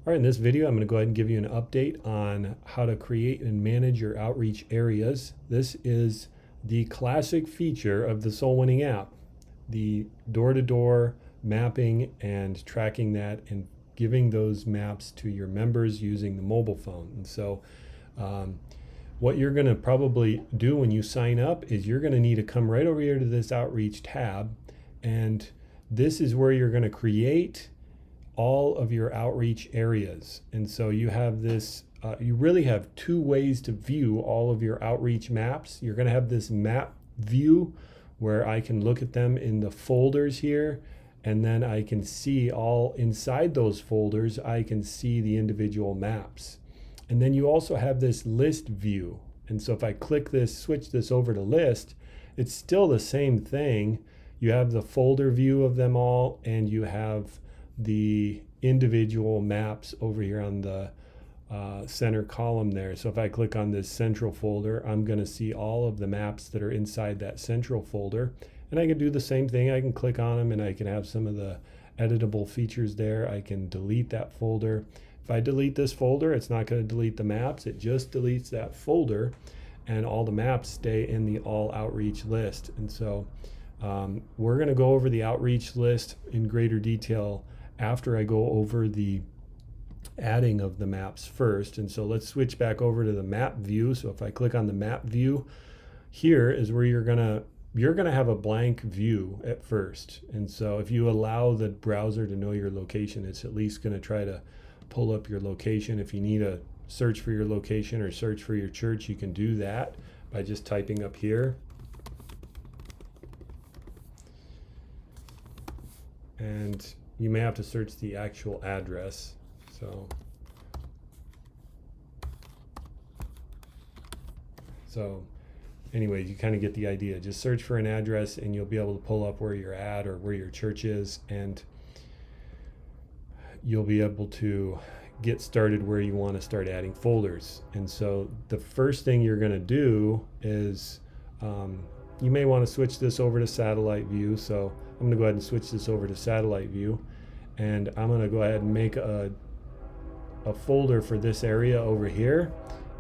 All right, in this video, I'm going to go ahead and give you an update on how to create and manage your outreach areas. This is the classic feature of the Soul Winning app, the door-to-door mapping and tracking that and giving those maps to your members using the mobile phone. And so what you're going to probably do when you sign up is you're going to need to come right over here to this outreach tab, and this is where you're going to create all of your outreach areas. And so you have this, you really have two ways to view all of your outreach maps. You're going to have this map view where I can look at them in the folders here, and then I can see all inside those folders, I can see the individual maps. And then you also have this list view. And so if I click this, switch this over to list, it's still the same thing. You have the folder view of them all, and you have the individual maps over here on the center column there. So if I click on this central folder, I'm going to see all of the maps that are inside that central folder. And I can do the same thing. I can click on them and I can have some of the editable features there. I can delete that folder. If I delete this folder, it's not going to delete the maps. It just deletes that folder, and all the maps stay in the all outreach list. And so we're going to go over the outreach list in greater detail after I go over the adding of the maps first. And so let's switch back over to the map view. So if I click on the map view, here is where you're gonna have a blank view at first. And so if you allow the browser to know your location, it's at least going to try to pull up your location. If you need a search for your location or search for your church, you can do that by just typing up here. And you may have to search the actual address. So anyway, you kind of get the idea. Just search for an address and you'll be able to pull up where you're at or where your church is, and you'll be able to get started where you want to start adding folders. And so the first thing you're going to do is you may want to switch this over to satellite view. So I'm going to go ahead and switch this over to satellite view, and I'm going to go ahead and make a folder for this area over here.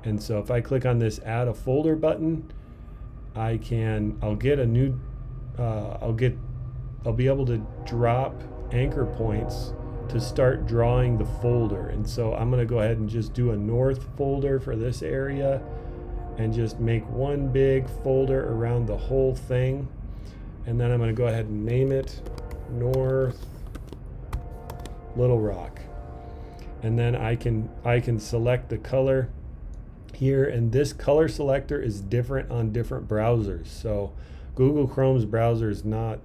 And so if I click on this add a folder button, I'll get a new I'll be able to drop anchor points to start drawing the folder. And so I'm going to go ahead and just do a north folder for this area and just make one big folder around the whole thing. And then I'm going to go ahead and name it North Little Rock. And then I can select the color here, and this color selector is different on different browsers. So Google Chrome's browser is not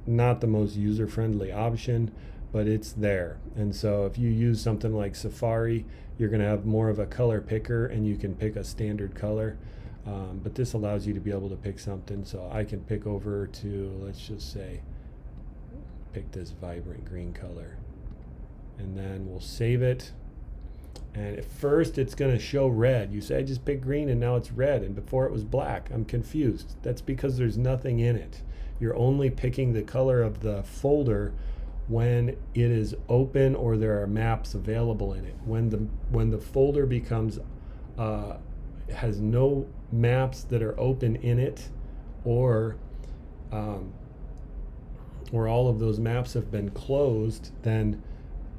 the most user-friendly option, but it's there. And so if you use something like Safari, you're going to have more of a color picker, and you can pick a standard color. But this allows you to be able to pick something. So I can pick over to, let's just say, pick this vibrant green color. And then we'll save it. And at first it's going to show red. You say I just picked green and now it's red, and before it was black. I'm confused. That's because there's nothing in it. You're only picking the color of the folder when it is open or there are maps available in it. When the folder becomes has no maps that are open in it, or all of those maps have been closed, then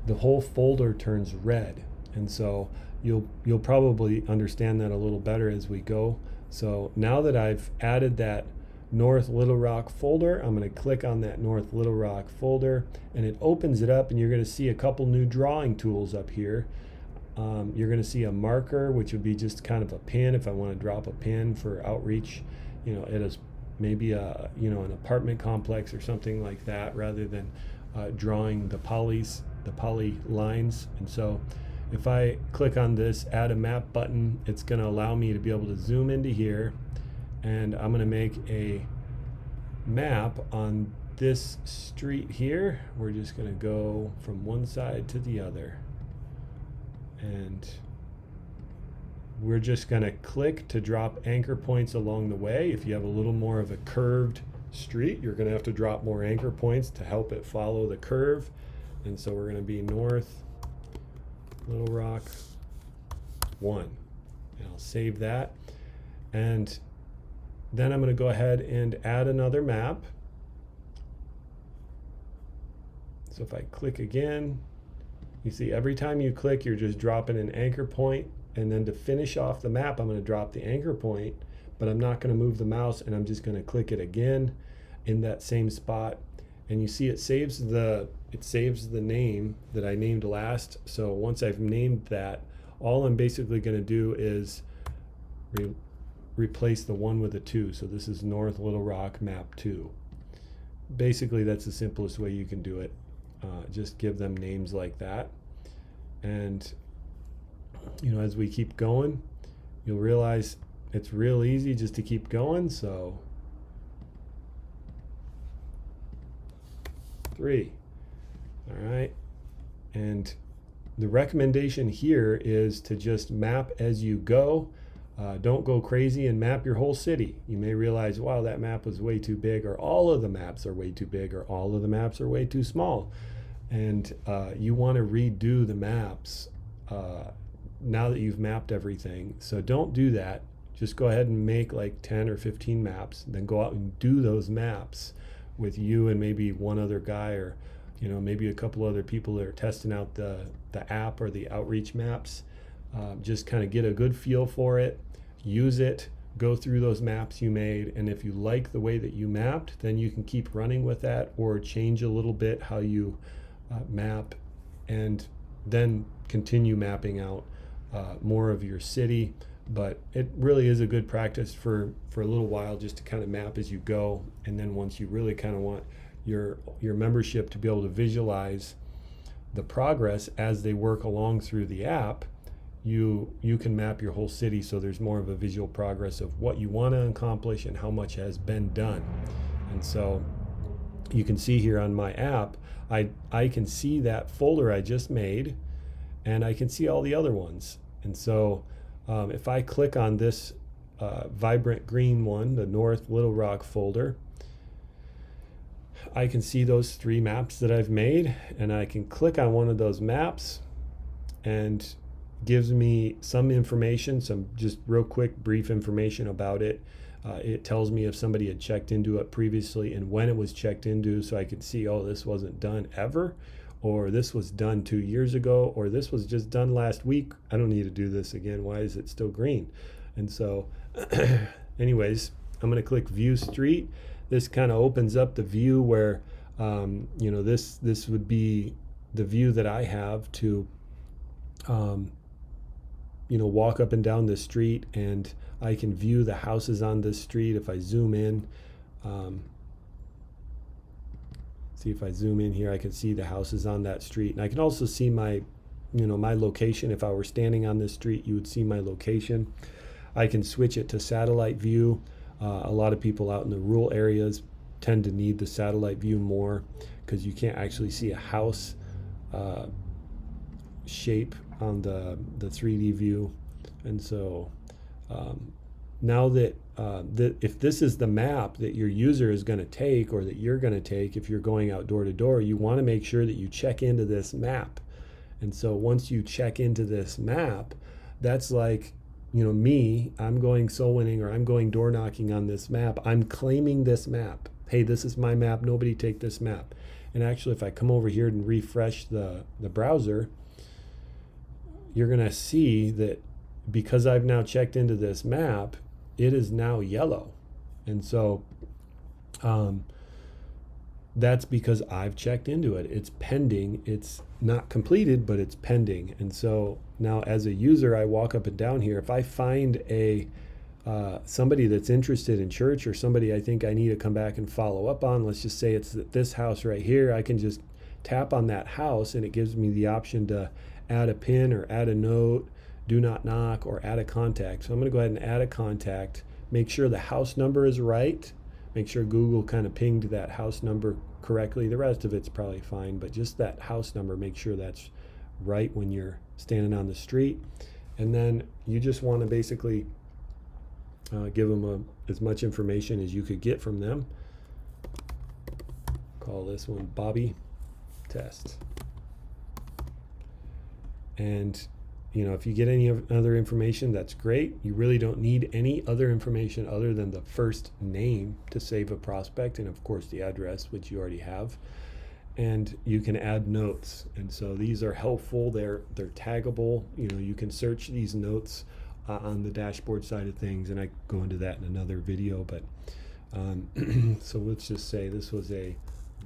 the whole folder turns red. And so you'll probably understand that a little better as we go. So now that I've added that North Little Rock folder, I'm going to click on that North Little Rock folder, and it opens it up, and you're going to see a couple new drawing tools up here. You're going to see a marker, which would be just kind of a pin if I want to drop a pin for outreach, it is maybe an apartment complex or something like that, rather than drawing the poly lines. And so if I click on this add a map button, it's going to allow me to be able to zoom into here, and I'm going to make a map on this street here. We're just going to go from one side to the other, and we're just going to click to drop anchor points along the way. If you have a little more of a curved street, you're going to have to drop more anchor points to help it follow the curve. And so we're going to be North Little Rock 1. And I'll save that. And then I'm going to go ahead and add another map. So if I click again, you see every time you click, you're just dropping an anchor point. And then to finish off the map, I'm going to drop the anchor point, but I'm not going to move the mouse, and I'm just going to click it again in that same spot. And you see it saves the name that I named last. So once I've named that, all I'm basically going to do is replace the 1 with a 2. So this is North Little Rock Map 2. Basically, that's the simplest way you can do it. Just give them names like that. And as we keep going, you'll realize it's real easy just to keep going. So 3. All right. And the recommendation here is to just map as you go. Don't go crazy and map your whole city. You may realize, wow, that map was way too big, or all of the maps are way too big, or all of the maps are way too small. And you want to redo the maps now that you've mapped everything. So don't do that. Just go ahead and make like 10 or 15 maps, then go out and do those maps with you and maybe one other guy, or maybe a couple other people that are testing out the app or the outreach maps. Just kind of get a good feel for it, use it, go through those maps you made, and if you like the way that you mapped, then you can keep running with that or change a little bit how you map, and then continue mapping out more of your city. But it really is a good practice for a little while, just to kind of map as you go. And then once you really kind of want your membership to be able to visualize the progress as they work along through the app, you can map your whole city, so there's more of a visual progress of what you want to accomplish and how much has been done. And so you can see here on my app, I can see that folder I just made, and I can see all the other ones. And so if I click on this vibrant green one, the North Little Rock folder, I can see those 3 maps that I've made, and I can click on one of those maps, and gives me some information, some just real quick brief information about it. It tells me if somebody had checked into it previously and when it was checked into, so I could see, oh, this wasn't done ever, or this was done 2 years ago, or this was just done last week. I don't need to do this again. Why is it still green? And so anyways, I'm going to click View Street. This kind of opens up the view where this would be the view that I have to walk up and down the street, and I can view the houses on this street. If I zoom in, see if I zoom in here, I can see the houses on that street, and I can also see my location. If I were standing on this street, you would see my location. I can switch it to satellite view. A lot of people out in the rural areas tend to need the satellite view more, because you can't actually see a house shape on the 3D view. And so now that if this is the map that your user is going to take, or that you're going to take if you're going out door to door, you want to make sure that you check into this map. And so once you check into this map, that's like, me, I'm going soul winning, or I'm going door knocking on this map. I'm claiming this map. Hey, this is my map. Nobody take this map. And actually, if I come over here and refresh the browser, you're going to see that because I've now checked into this map, it is now yellow. And so that's because I've checked into it. It's pending. It's not completed, but it's pending. And so now as a user, I walk up and down here. If I find somebody that's interested in church, or somebody I think I need to come back and follow up on, let's just say it's this house right here, I can just tap on that house, and it gives me the option to add a pin, or add a note, do not knock, or add a contact. So I'm going to go ahead and add a contact. Make sure the house number is right. Make sure Google kind of pinged that house number correctly. The rest of it's probably fine, but just that house number, make sure that's right when you're standing on the street. And then you just want to basically give them as much information as you could get from them. Call this one Bobby Test. And if you get any other information, that's great. You really don't need any other information other than the first name to save a prospect, and of course the address, which you already have. And you can add notes, and so these are helpful. They're taggable. You can search these notes on the dashboard side of things, and I go into that in another video. But so let's just say this was a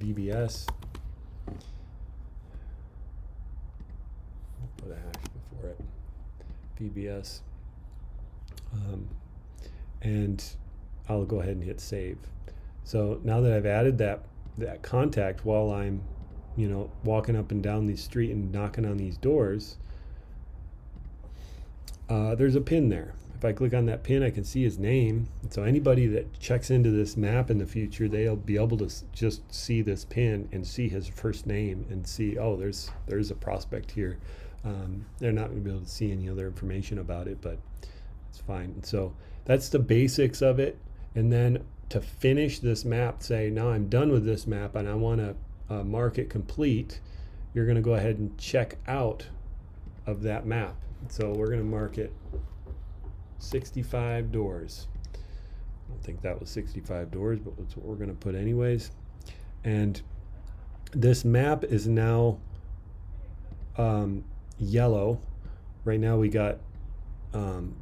VBS. Put a hash before it. VBS, and I'll go ahead and hit save. So now that I've added that contact while I'm walking up and down the street and knocking on these doors, there's a pin there. If I click on that pin, I can see his name. So anybody that checks into this map in the future, they'll be able to just see this pin and see his first name and see, oh, there's a prospect here. They're not going to be able to see any other information about it, but it's fine. And so that's the basics of it. And then to finish this map, say, now I'm done with this map and I want to mark it complete, you're going to go ahead and check out of that map. So we're going to mark it 65 doors. I don't think that was 65 doors, but that's what we're going to put anyways. And this map is now yellow. Right now we got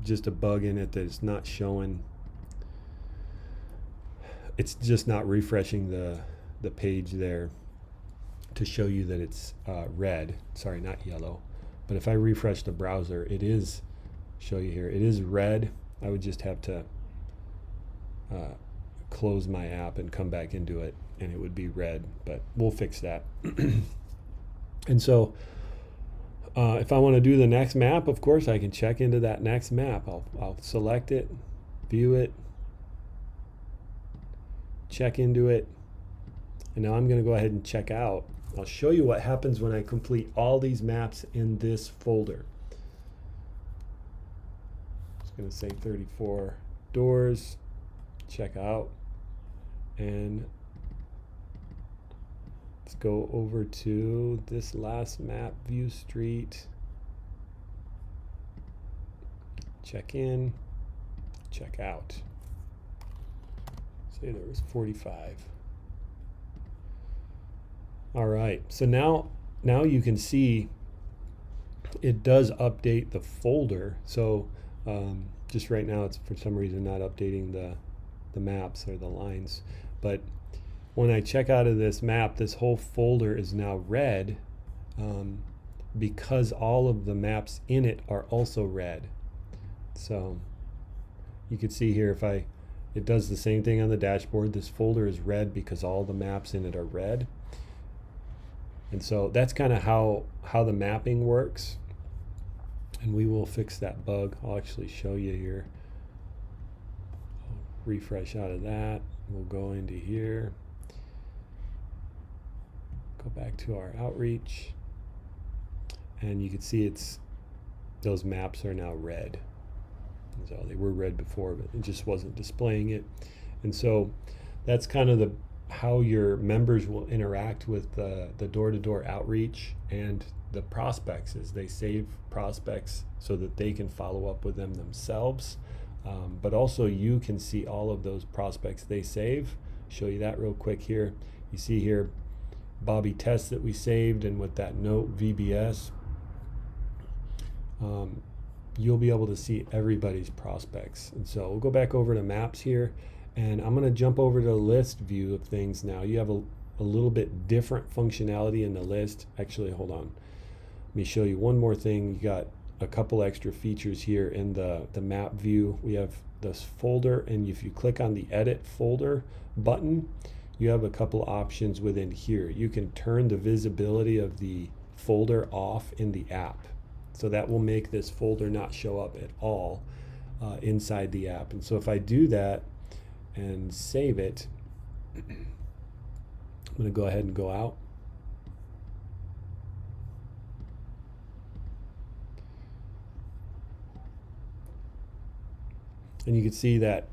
just a bug in it that is not showing. It's just not refreshing the page there to show you that it's red. Sorry, not yellow. But if I refresh the browser, it is, show you here, it is red. I would just have to close my app and come back into it, and it would be red, but we'll fix that. And so if I want to do the next map, of course, I can check into that next map. I'll select it, view it, check into it, and now I'm going to go ahead and check out. I'll show you what happens when I complete all these maps in this folder. It's going to say 34 doors, check out, and let's go over to this last map, view street, check in, check out. Say there was 45. All right, so now you can see it does update the folder. So just right now it's for some reason not updating the maps or the lines, but when I check out of this map, this whole folder is now red because all of the maps in it are also red. So you can see here, it does the same thing on the dashboard. This folder is red because all the maps in it are red. And so that's kind of how the mapping works. And we will fix that bug. I'll actually show you here. I'll refresh out of that. We'll go into here. Go back to our outreach. And you can see those maps are now red. And so they were red before, but it just wasn't displaying it. And so that's kind of how your members will interact with the door-to-door outreach and the prospects, is they save prospects so that they can follow up with them themselves, but also you can see all of those prospects they save. Show you that real quick here. You see here Bobby Test that we saved, and with that note VBS, you'll be able to see everybody's prospects. And so we'll go back over to maps here, and I'm going to jump over to the list view of things now. You have a little bit different functionality in the list. Actually, hold on. Let me show you one more thing. You got a couple extra features here in the map view. We have this folder, and if you click on the edit folder button, you have a couple options within here. You can turn the visibility of the folder off in the app. So that will make this folder not show up at all inside the app. And so if I do that and save it, I'm going to go ahead and go out. And you can see that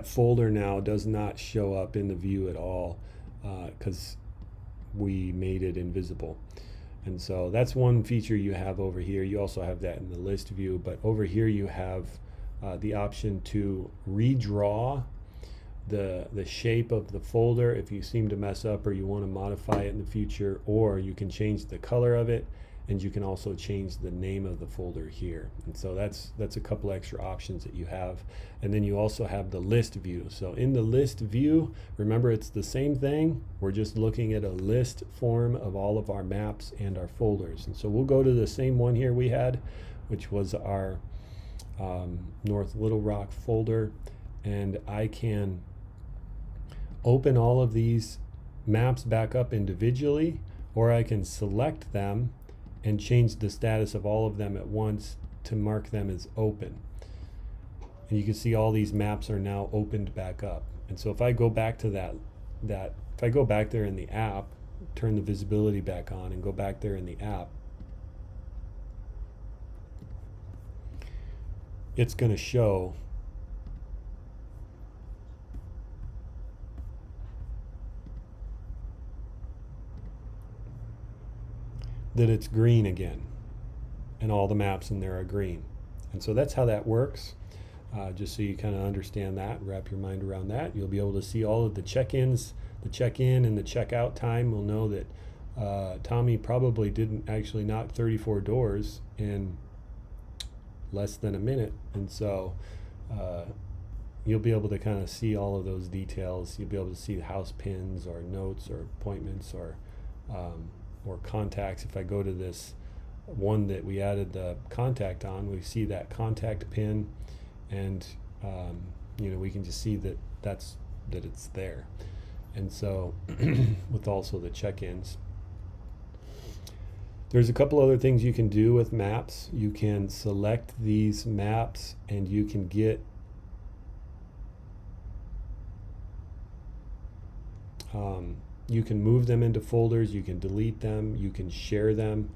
folder now does not show up in the view at all because we made it invisible. And so that's one feature you have over here. You also have that in the list view, but over here you have the option to redraw the shape of the folder if you seem to mess up or you want to modify it in the future, or you can change the color of it, and you can also change the name of the folder here. And so that's a couple extra options that you have. And then you also have the list view. So in the list view, remember, it's the same thing. We're just looking at a list form of all of our maps and our folders. And so we'll go to the same one here we had, which was our North Little Rock folder. And I can open all of these maps back up individually, or I can select them and change the status of all of them at once to mark them as open. And you can see all these maps are now opened back up. And so if I go back to if I go back there in the app, turn the visibility back on and go back there in the app, it's going to show that it's green again, and all the maps in there are green. And so that's how that works. Just so you kind of understand that, wrap your mind around that. You'll be able to see all of the check-ins, the check-in and the check-out time. We'll know that Tommy probably didn't actually knock 34 doors in less than a minute. And so you'll be able to kind of see all of those details. You'll be able to see the house pins or notes or appointments or contacts. If I go to this one that we added the contact on, we see that contact pin, and we can just see that it's there. And so with also the check-ins, there's a couple other things you can do with maps. You can select these maps and you can get you can move them into folders, you can delete them, you can share them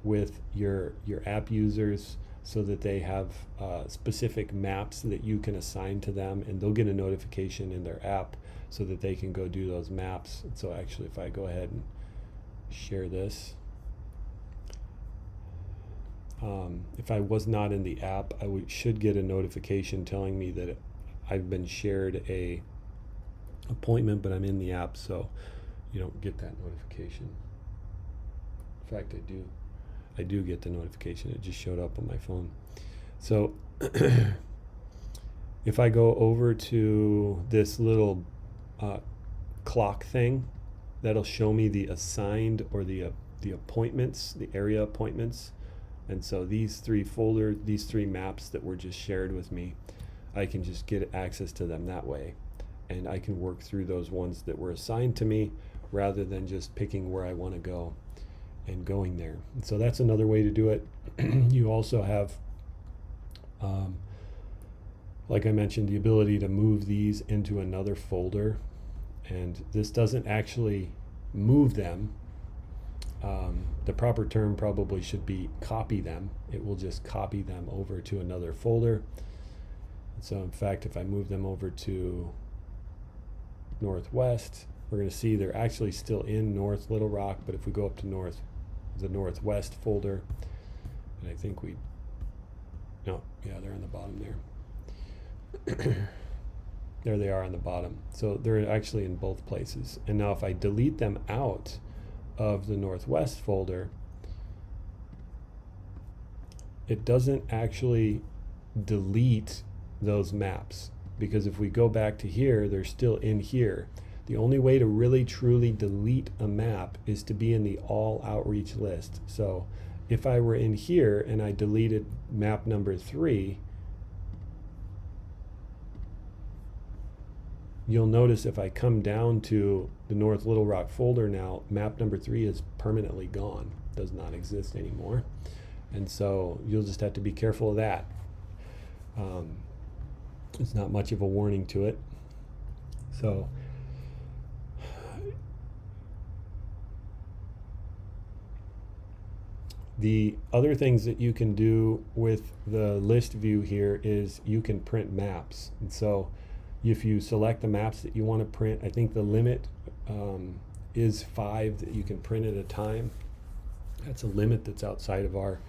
with your app users so that they have specific maps that you can assign to them, and they'll get a notification in their app so that they can go do those maps. And so actually, if I go ahead and share this, if I was not in the app, I should get a notification telling me that I've been shared a appointment, but I'm in the app, so you don't get that notification. In fact, I do get the notification. It just showed up on my phone. So if I go over to this little clock thing, that'll show me the assigned or the appointments, the area appointments. And so these three maps that were just shared with me, I can just get access to them that way. And I can work through those ones that were assigned to me rather than just picking where I want to go and going there. And so that's another way to do it. You also have, like I mentioned, the ability to move these into another folder. And this doesn't actually move them. The proper term probably should be copy them. It will just copy them over to another folder. So in fact, if I move them over to Northwest, we're going to see they're actually still in North Little Rock, but if we go up to the Northwest folder, and I think they're on the bottom there. There they are on the bottom. So they're actually in both places. And now if I delete them out of the Northwest folder, it doesn't actually delete those maps, because if we go back to here, they're still in here. The only way to really truly delete a map is to be in the all outreach list. So if I were in here and I deleted map number 3, you'll notice if I come down to the North Little Rock folder now, map number 3 is permanently gone, does not exist anymore. And so you'll just have to be careful of that. It's not much of a warning to it. So the other things that you can do with the list view here is you can print maps. And so if you select the maps that you want to print, I think the limit is 5 that you can print at a time. That's a limit that's outside of our,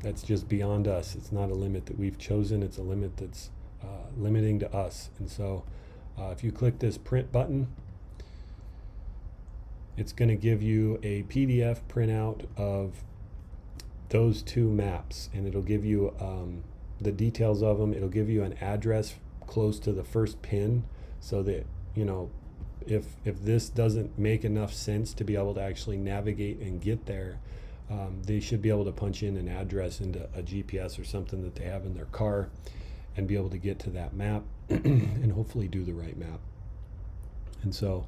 that's just beyond us. It's not a limit that we've chosen. It's a limit that's limiting to us. And so if you click this print button, it's going to give you a PDF printout of those two maps, and it'll give you the details of them. It'll give you an address close to the first pin, so that, you know, if this doesn't make enough sense to be able to actually navigate and get there, they should be able to punch in an address into a GPS or something that they have in their car and be able to get to that map and hopefully do the right map. And so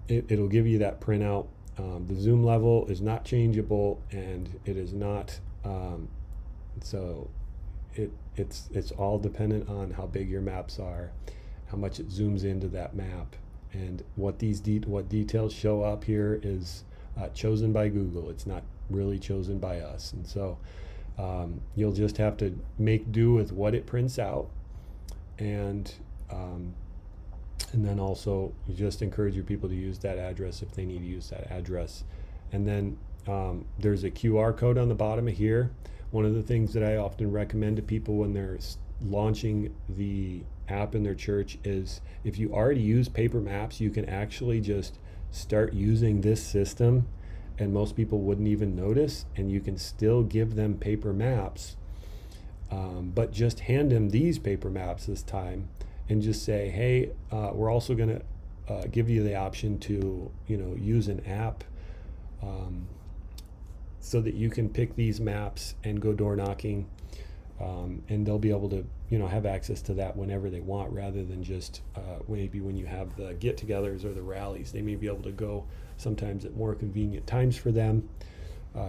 it'll give you that printout. The zoom level is not changeable, and it is not, so it's all dependent on how big your maps are, how much it zooms into that map, and what what details show up here is chosen by Google. It's not really chosen by us. And so you'll just have to make do with what it prints out, and then also you just encourage your people to use that address if they need to use that address. And then there's a QR code on the bottom of here. One of the things that I often recommend to people when they're launching the app in their church is, if you already use paper maps, you can actually just start using this system, and most people wouldn't even notice, and you can still give them paper maps, but just hand them these paper maps this time, and just say, hey, we're also going to give you the option to, you know, use an app so that you can pick these maps and go door knocking, and they'll be able to, you know, have access to that whenever they want, rather than just maybe when you have the get-togethers or the rallies. They may be able to go sometimes at more convenient times for them,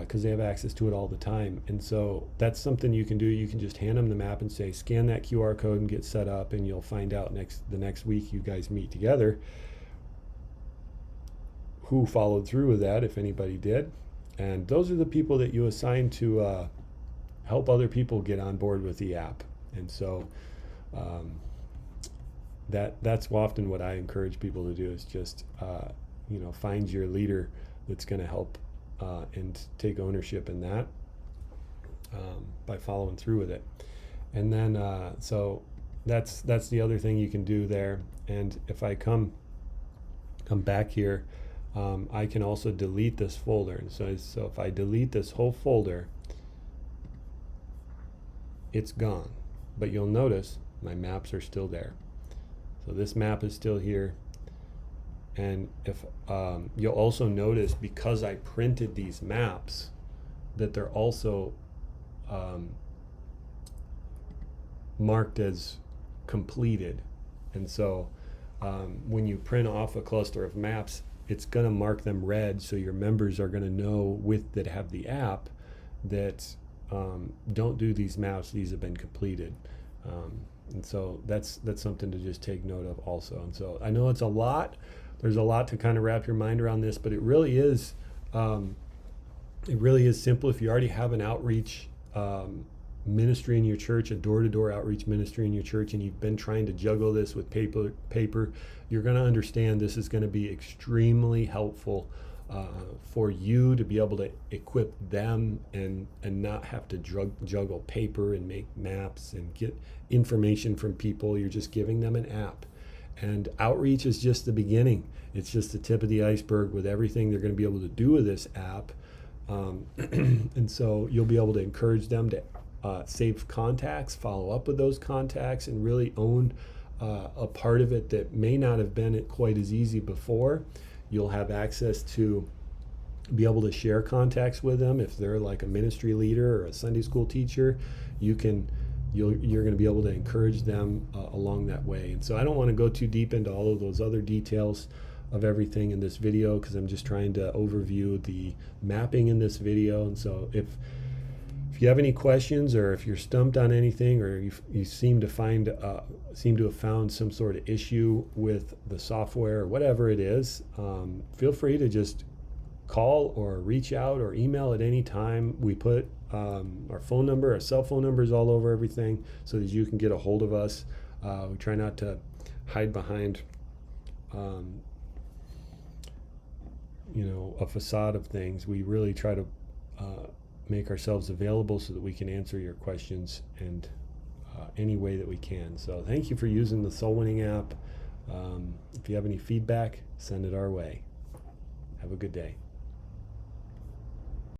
because they have access to it all the time. And so that's something you can do. You can just hand them the map and say, scan that QR code and get set up, and you'll find out the next week you guys meet together who followed through with that, if anybody did. And those are the people that you assign to help other people get on board with the app. And so that's often what I encourage people to do, is just you know, find your leader that's going to help and take ownership in that by following through with it. And then so that's the other thing you can do there. And if I come back here, I can also delete this folder. And so if I delete this whole folder, it's gone. But you'll notice my maps are still there. So this map is still here. And if you'll also notice, because I printed these maps, that they're also marked as completed. And so when you print off a cluster of maps, it's going to mark them red, so your members are going to know that have the app that don't do these maps, these have been completed. And so that's something to just take note of also. And so I know it's a lot. There's a lot to kind of wrap your mind around this, but it really is simple. If you already have an outreach ministry in your church, a door-to-door outreach ministry in your church, and you've been trying to juggle this with paper, you're going to understand this is going to be extremely helpful for you to be able to equip them and not have to juggle paper and make maps and get information from people. You're just giving them an app. And outreach is just the beginning. It's just the tip of the iceberg with everything they're going to be able to do with this app. And so you'll be able to encourage them to save contacts, follow up with those contacts, and really own a part of it that may not have been quite as easy before. You'll have access to be able to share contacts with them. If they're like a ministry leader or a Sunday school teacher, you're going to be able to encourage them along that way. And so I don't want to go too deep into all of those other details of everything in this video, because I'm just trying to overview the mapping in this video. And so if you have any questions, or if you're stumped on anything, or you seem to have found some sort of issue with the software or whatever it is, feel free to just call or reach out or email at any time. We put our phone number, our cell phone numbers all over everything, so that you can get a hold of us. We try not to hide behind a facade of things. We really try to make ourselves available so that we can answer your questions and any way that we can. So thank you for using the Soul Winning app. If you have any feedback, send it our way. Have a good day.